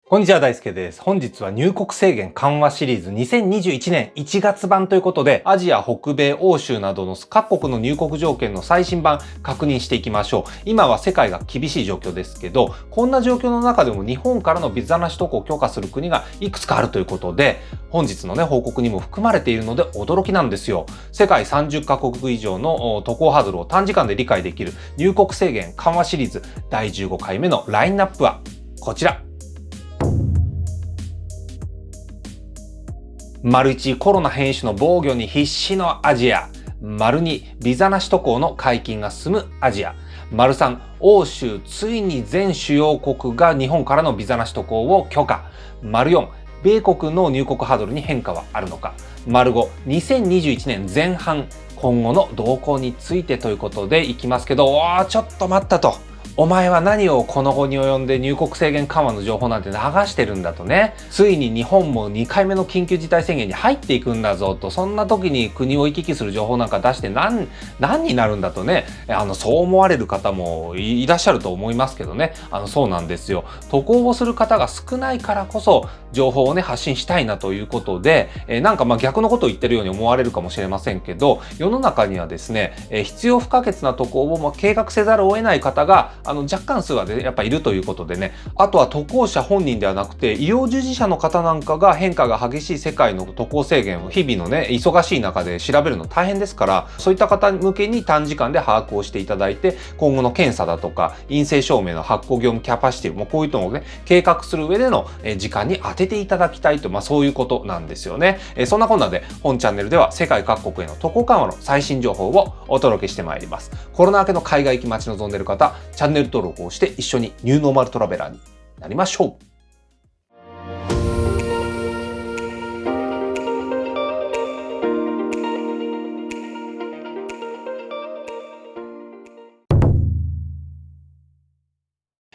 こんにちは、大輔です。本日は入国制限緩和シリーズ2021年1月版ということで、アジア、北米、欧州などの各国の入国条件の最新版確認していきましょう。今は世界が厳しい状況ですけど、こんな状況の中でも日本からのビザなし渡航を許可する国がいくつかあるということで、本日の報告にも含まれているので驚きなんですよ。世界30カ国以上の渡航ハードルを短時間で理解できる入国制限緩和シリーズ第15回目のラインナップはこちら。1、コロナ変異種の防御に必死のアジア。2、ビザなし渡航の解禁が進むアジア。3、欧州、ついに全主要国が日本からのビザなし渡航を許可。4、米国の入国ハードルに変化はあるのか。5、2021年前半、今後の動向についてということでいきますけど、ちょっと待ったと。お前は何をこの後に及んで入国制限緩和の情報なんて流してるんだとね。ついに日本も2回目の緊急事態宣言に入っていくんだぞと。そんな時に国を行き来する情報なんか出して何になるんだとね。そう思われる方もいらっしゃると思いますけどね。そうなんですよ。渡航をする方が少ないからこそ情報をね、発信したいなということで、なんか逆のことを言ってるように思われるかもしれませんけど、世の中にはですね、必要不可欠な渡航を計画せざるを得ない方が若干数はやっぱいるということでね、あとは渡航者本人ではなくて医療従事者の方なんかが変化が激しい世界の渡航制限を日々のね、忙しい中で調べるの大変ですから、そういった方向けに短時間で把握をしていただいて、今後の検査だとか陰性証明の発行業務キャパシティもこういうのをね、計画する上での時間に当てていただきたいと、そういうことなんですよね。そんなこんなで本チャンネルでは世界各国への渡航緩和の最新情報をお届けしてまいります。コロナ明けの海外行き待ち望んでいる方、チャンネル登録をして一緒にニューノーマルトラベラーになりましょう。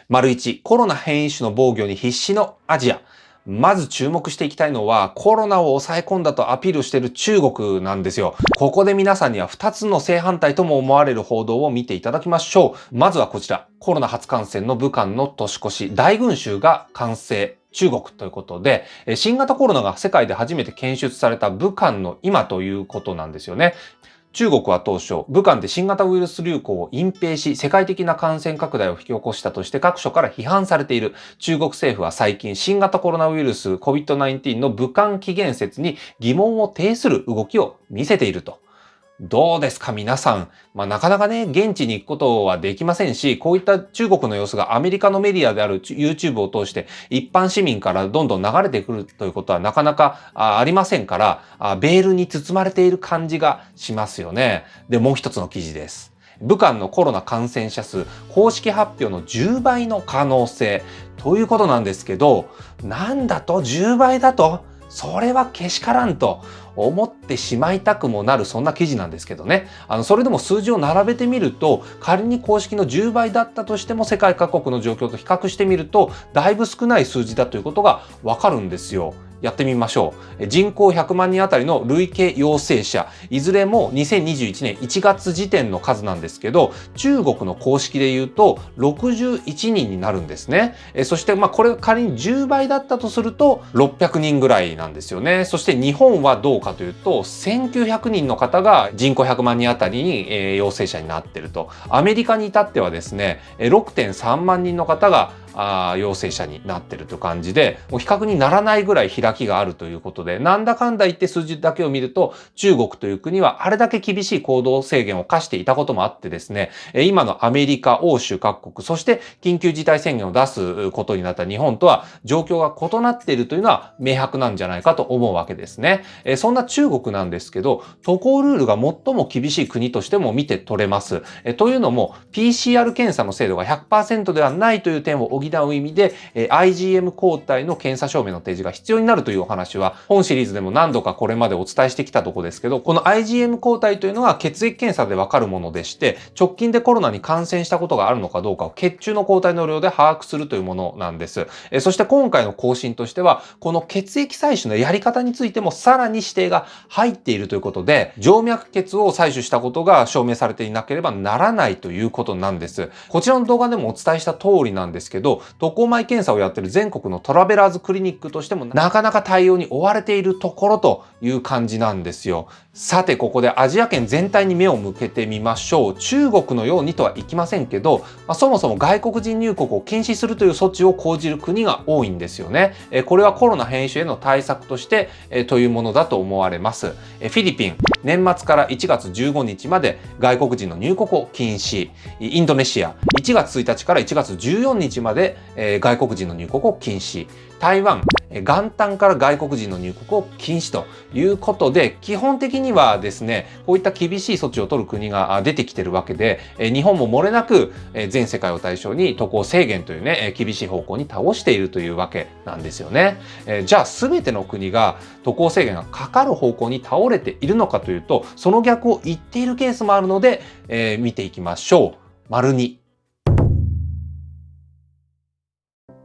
1、コロナ変異種の防御に必死のアジア。まず注目していきたいのは、コロナを抑え込んだとアピールしている中国なんですよ。ここで皆さんには2つの正反対とも思われる報道を見ていただきましょう。まずはこちら。コロナ初感染の武漢の年越し、大群衆が完成。中国ということで、新型コロナが世界で初めて検出された武漢の今ということなんですよね。中国は当初、武漢で新型ウイルス流行を隠蔽し、世界的な感染拡大を引き起こしたとして各所から批判されている。中国政府は最近、新型コロナウイルス COVID-19 の武漢起源説に疑問を呈する動きを見せていると。どうですか皆さん。なかなかね、現地に行くことはできませんし、こういった中国の様子がアメリカのメディアである YouTube を通して一般市民からどんどん流れてくるということはなかなかありませんから、ベールに包まれている感じがしますよね。で、もう一つの記事です。武漢のコロナ感染者数、公式発表の10倍の可能性ということなんですけど、なんだと10倍だとそれはけしからんと思ってしまいたくもなる、そんな記事なんですけどね。それでも数字を並べてみると、仮に公式の10倍だったとしても世界各国の状況と比較してみると、だいぶ少ない数字だということがわかるんですよ。やってみましょう。人口100万人あたりの累計陽性者、いずれも2021年1月時点の数なんですけど、中国の公式で言うと61人になるんですね。そしてこれが仮に10倍だったとすると600人ぐらいなんですよね。そして日本はどうかというと、1900人の方が人口100万人あたりに陽性者になっていると。アメリカに至ってはですね、6.3 万人の方が陽性者になっているという感じで、もう比較にならないぐらい開きがあるということで、なんだかんだ言って数字だけを見ると、中国という国はあれだけ厳しい行動制限を課していたこともあってですね、今のアメリカ、欧州各国、そして緊急事態宣言を出すことになった日本とは状況が異なっているというのは明白なんじゃないかと思うわけですね。そんな中国なんですけど、渡航ルールが最も厳しい国としても見て取れます。というのも、PCR 検査の精度が 100% ではないという点を補う意味で、IgM 抗体の検査証明の提示が必要になるというお話は本シリーズでも何度かこれまでお伝えしてきたところですけど、この IgM 抗体というのは血液検査でわかるものでして、直近でコロナに感染したことがあるのかどうかを血中の抗体の量で把握するというものなんです。そして今回の更新としては、この血液採取のやり方についてもさらに指定が入っているということで、静脈血を採取したことが証明されていなければならないということなんです。こちらの動画でもお伝えした通りなんですけど、ど、渡航前検査をやってる全国のトラベラーズクリニックとしてもなかなか対応に追われているところという感じなんですよ。さてここでアジア圏全体に目を向けてみましょう。中国のようにとはいきませんけど、そもそも外国人入国を禁止するという措置を講じる国が多いんですよね。これはコロナ変異種への対策としてというものだと思われます。フィリピン、年末から1月15日まで外国人の入国を禁止。インドネシア、1月1日から1月14日まで外国人の入国を禁止。台湾、元旦から外国人の入国を禁止ということで、基本的にはですね、こういった厳しい措置を取る国が出てきてるわけで、日本も漏れなく全世界を対象に渡航制限というね、厳しい方向に倒しているというわけなんですよね。じゃあ全ての国が渡航制限がかかる方向に倒れているのかというと、その逆を言っているケースもあるので、見ていきましょう。丸2。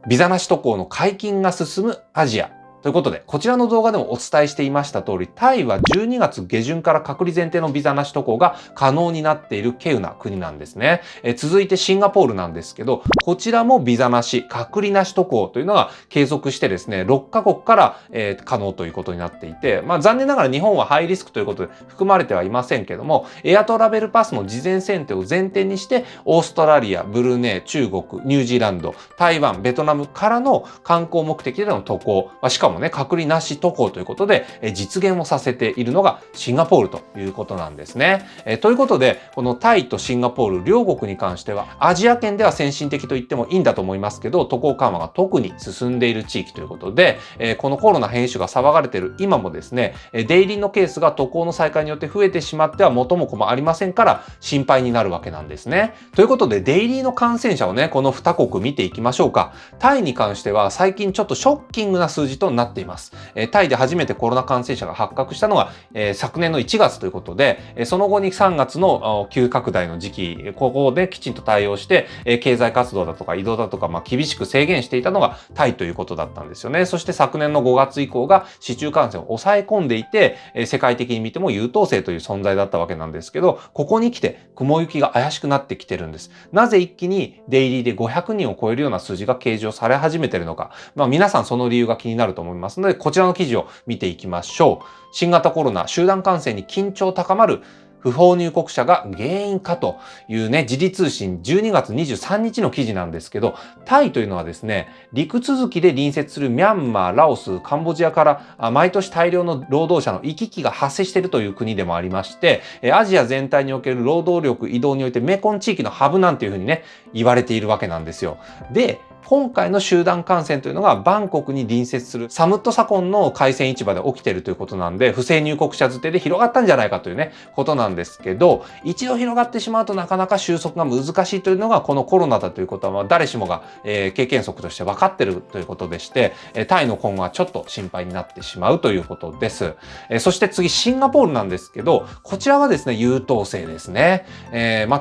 ビザなし渡航の解禁が進むアジア。ということで、こちらの動画でもお伝えしていました通り、タイは12月下旬から隔離前提のビザなし渡航が可能になっている稀有な国なんですね。続いてシンガポールなんですけど、こちらもビザなし、隔離なし渡航というのが継続してですね、6カ国から、可能ということになっていて、残念ながら日本はハイリスクということで含まれてはいませんけども、エアトラベルパスの事前選定を前提にして、オーストラリア、ブルネイ、中国、ニュージーランド、台湾、ベトナムからの観光目的での渡航、しかもね、隔離なし渡航ということで実現をさせているのがシンガポールということなんですね。ということで、このタイとシンガポール両国に関してはアジア圏では先進的と言ってもいいんだと思いますけど、渡航緩和が特に進んでいる地域ということで、このコロナ変異種が騒がれている今もですね、出入りのケースが渡航の再開によって増えてしまっては元も子もありませんから心配になるわけなんですね。ということで、出入りの感染者をね、この2国見ていきましょうか。タイに関しては最近ちょっとショッキングな数字となっています。タイで初めてコロナ感染者が発覚したのが昨年の1月ということで、その後に3月の急拡大の時期、ここできちんと対応して経済活動だとか移動だとか厳しく制限していたのがタイということだったんですよね。そして昨年の5月以降が市中感染を抑え込んでいて、世界的に見ても優等生という存在だったわけなんですけど、ここに来て雲行きが怪しくなってきてるんです。なぜ一気に出入りで500人を超えるような数字が計上され始めているのか、皆さんその理由が気になると思いますので、こちらの記事を見ていきましょう。新型コロナ集団感染に緊張高まる不法入国者が原因かというね、時事通信12月23日の記事なんですけど、タイというのはですね、陸続きで隣接するミャンマー、ラオス、カンボジアから毎年大量の労働者の行き来が発生しているという国でもありまして、アジア全体における労働力移動においてメコン地域のハブなんていうふうにね、言われているわけなんですよ。で、今回の集団感染というのがバンコクに隣接するサムットサコンの海鮮市場で起きているということなんで、不正入国者づてで広がったんじゃないかというね、ことなんですけど、一度広がってしまうとなかなか収束が難しいというのがこのコロナだということは誰しもが経験則として分かっているということでして、タイの今後はちょっと心配になってしまうということです。そして次、シンガポールなんですけど、こちらはですね、優等生ですね。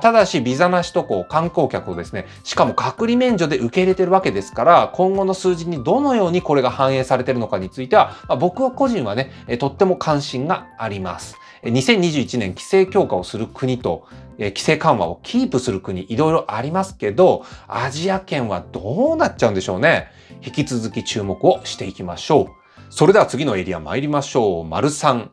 ただしビザなし渡航、観光客をですね、しかも隔離免除で受け入れているわけですから、今後の数字にどのようにこれが反映されているのかについては、僕は個人はね、とっても関心があります。2021年規制強化をする国と、規制緩和をキープする国、いろいろありますけど、アジア圏はどうなっちゃうんでしょうね。引き続き注目をしていきましょう。それでは次のエリア参りましょう。3。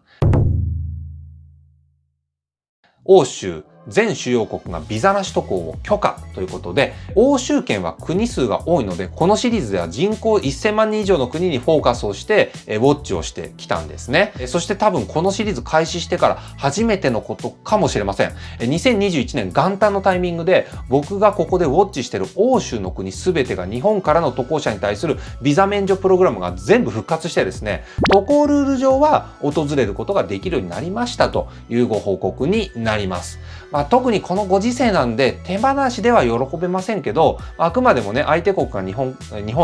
欧州全主要国がビザなし渡航を許可ということで、欧州圏は国数が多いので、このシリーズでは人口1000万人以上の国にフォーカスをしてウォッチをしてきたんですね。そして多分このシリーズ開始してから初めてのことかもしれません。2021年元旦のタイミングで僕がここでウォッチしている欧州の国全てが日本からの渡航者に対するビザ免除プログラムが全部復活してですね、渡航ルール上は訪れることができるようになりましたというご報告になります。特にこのご時世なんで手放しでは喜べませんけど、あくまでもね、相手国が日本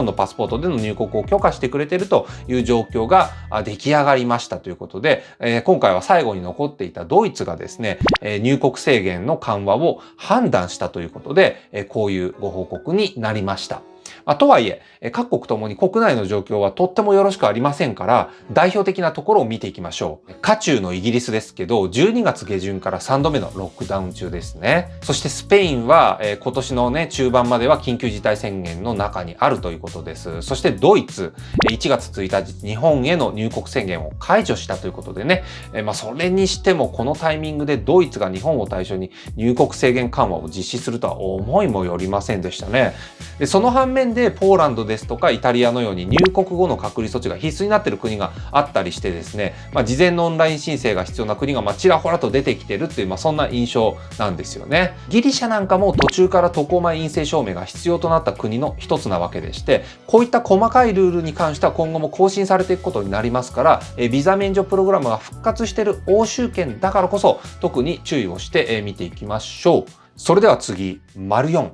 のパスポートでの入国を許可してくれているという状況が出来上がりましたということで、今回は最後に残っていたドイツがですね、入国制限の緩和を判断したということで、こういうご報告になりました。とはいえ、各国ともに国内の状況はとってもよろしくありませんから、代表的なところを見ていきましょう。渦中のイギリスですけど、12月下旬から3度目のロックダウン中ですね。そしてスペインは、今年のね、中盤までは緊急事態宣言の中にあるということです。そしてドイツ、1月1日、日本への入国宣言を解除したということでね、それにしてもこのタイミングでドイツが日本を対象に入国制限緩和を実施するとは思いもよりませんでしたね。でその反面でポーランドですとかイタリアのように入国後の隔離措置が必須になっている国があったりしてですね、事前のオンライン申請が必要な国がちらほらと出てきているっていう、そんな印象なんですよね。ギリシャなんかも途中から渡航前陰性証明が必要となった国の一つなわけでして、こういった細かいルールに関しては今後も更新されていくことになりますから、ビザ免除プログラムが復活している欧州圏だからこそ特に注意をして見ていきましょう。それでは次、�4。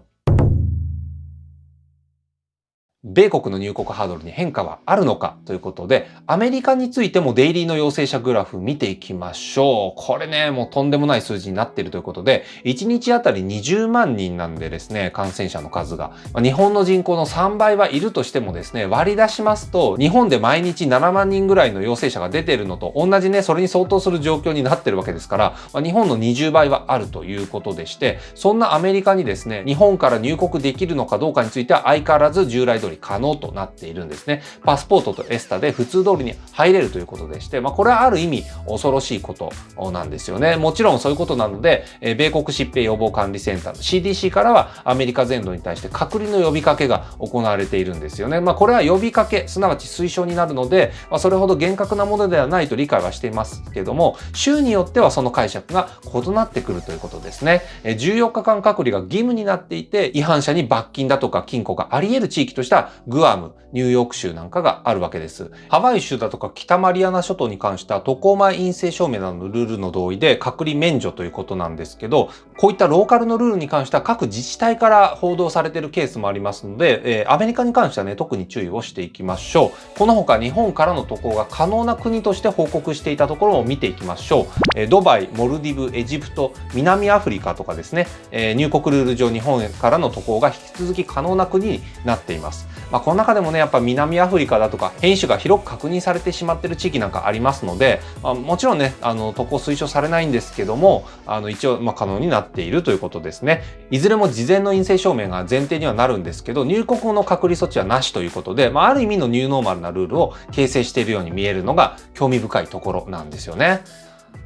米国の入国ハードルに変化はあるのかということで、アメリカについてもデイリーの陽性者グラフ見ていきましょう。これね、もうとんでもない数字になっているということで、1日あたり20万人なんでですね、感染者の数が。日本の人口の3倍はいるとしてもですね、割り出しますと、日本で毎日7万人ぐらいの陽性者が出ているのと同じね、それに相当する状況になっているわけですから、日本の20倍はあるということでして、そんなアメリカにですね、日本から入国できるのかどうかについては相変わらず従来通り可能となっているんですね。パスポートとエスタで普通通りに入れるということでして、これはある意味恐ろしいことなんですよね。もちろんそういうことなので、米国疾病予防管理センターの CDC からはアメリカ全土に対して隔離の呼びかけが行われているんですよね。これは呼びかけ、すなわち推奨になるので、それほど厳格なものではないと理解はしていますけども、州によってはその解釈が異なってくるということですね。14日間隔離が義務になっていて、違反者に罰金だとか禁錮があり得る地域としてはグアム、ニューヨーク州なんかがあるわけです。ハワイ州だとか北マリアナ諸島に関しては渡航前陰性証明などのルールの同意で隔離免除ということなんですけど、こういったローカルのルールに関しては各自治体から報道されているケースもありますので、アメリカに関してはね、特に注意をしていきましょう。この他日本からの渡航が可能な国として報告していたところも見ていきましょう。ドバイ、モルディブ、エジプト、南アフリカとかですね、入国ルール上日本からの渡航が引き続き可能な国になっています。この中でもね、やっぱ南アフリカだとか変異種が広く確認されてしまっている地域なんかありますので、もちろんね、渡航推奨されないんですけども、一応可能になっているということですね。いずれも事前の陰性証明が前提にはなるんですけど、入国後の隔離措置はなしということで、ある意味のニューノーマルなルールを形成しているように見えるのが興味深いところなんですよね。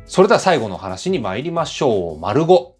それでは最後の話に参りましょう。⑤。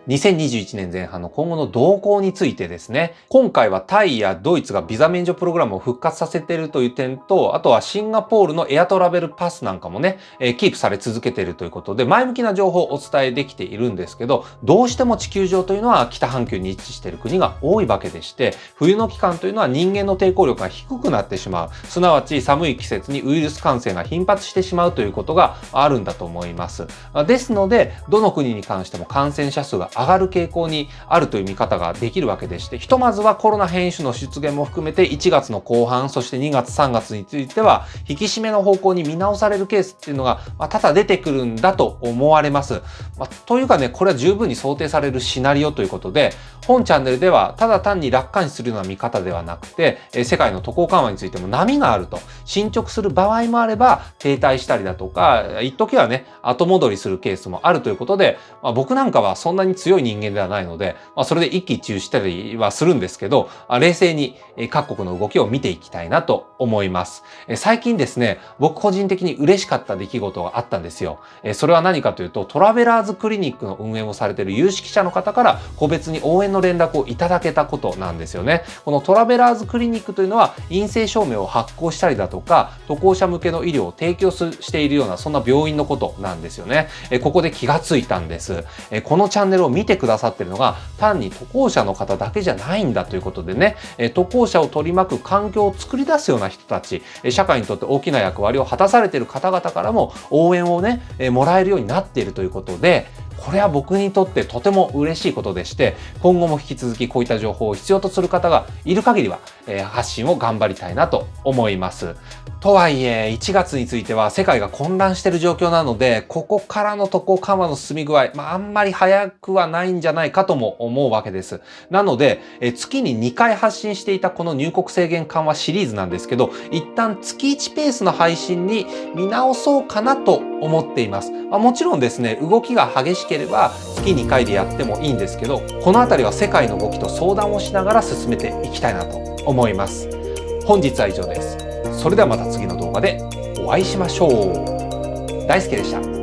2021年前半の今後の動向についてですね、今回はタイやドイツがビザ免除プログラムを復活させているという点と、あとはシンガポールのエアトラベルパスなんかもね、キープされ続けているということで、前向きな情報をお伝えできているんですけど、どうしても地球上というのは北半球に位置している国が多いわけでして、冬の期間というのは人間の抵抗力が低くなってしまう。すなわち寒い季節にウイルス感染が頻発してしまうということがあるんだと思います。ですので、どの国に関しても感染者数が上がる傾向にあるという見方ができるわけでして、ひとまずはコロナ変異種の出現も含めて1月の後半、そして2月3月については引き締めの方向に見直されるケースっていうのが多々出てくるんだと思われます。というかね、これは十分に想定されるシナリオということで、本チャンネルではただ単に楽観視するような見方ではなくて、世界の渡航緩和についても波があると、進捗する場合もあれば停滞したりだとか、一時はね後戻りするケースもあるということで、僕なんかはそんなに強い人間ではないので、それで一喜一憂したりはするんですけど、冷静に各国の動きを見ていきたいなと思います。最近ですね、僕個人的に嬉しかった出来事があったんですよ。それは何かというと、トラベラーズクリニックの運営をされている有識者の方から個別に応援の連絡をいただけたことなんですよね。このトラベラーズクリニックというのは陰性証明を発行したりだとか、渡航者向けの医療を提供しているようなそんな病院のことなんですよね。ここで気がついたんです。このチャンネルを見てくださっているのが単に渡航者の方だけじゃないんだということでね、渡航者を取り巻く環境を作り出すような人たち、社会にとって大きな役割を果たされている方々からも応援をね、もらえるようになっているということで、これは僕にとってとても嬉しいことでして、今後も引き続きこういった情報を必要とする方がいる限りは、発信を頑張りたいなと思います。とはいえ、1月については世界が混乱している状況なので、ここからの渡航緩和の進み具合、あんまり早くはないんじゃないかとも思うわけです。なので、月に2回発信していたこの入国制限緩和シリーズなんですけど、一旦月1ペースの配信に見直そうかなと思っています。もちろんですね、動きが激しければ月2回でやってもいいんですけど、このあたりは世界の動きと相談をしながら進めていきたいなと思います。本日は以上です。それではまた次の動画でお会いしましょう。大輔でした。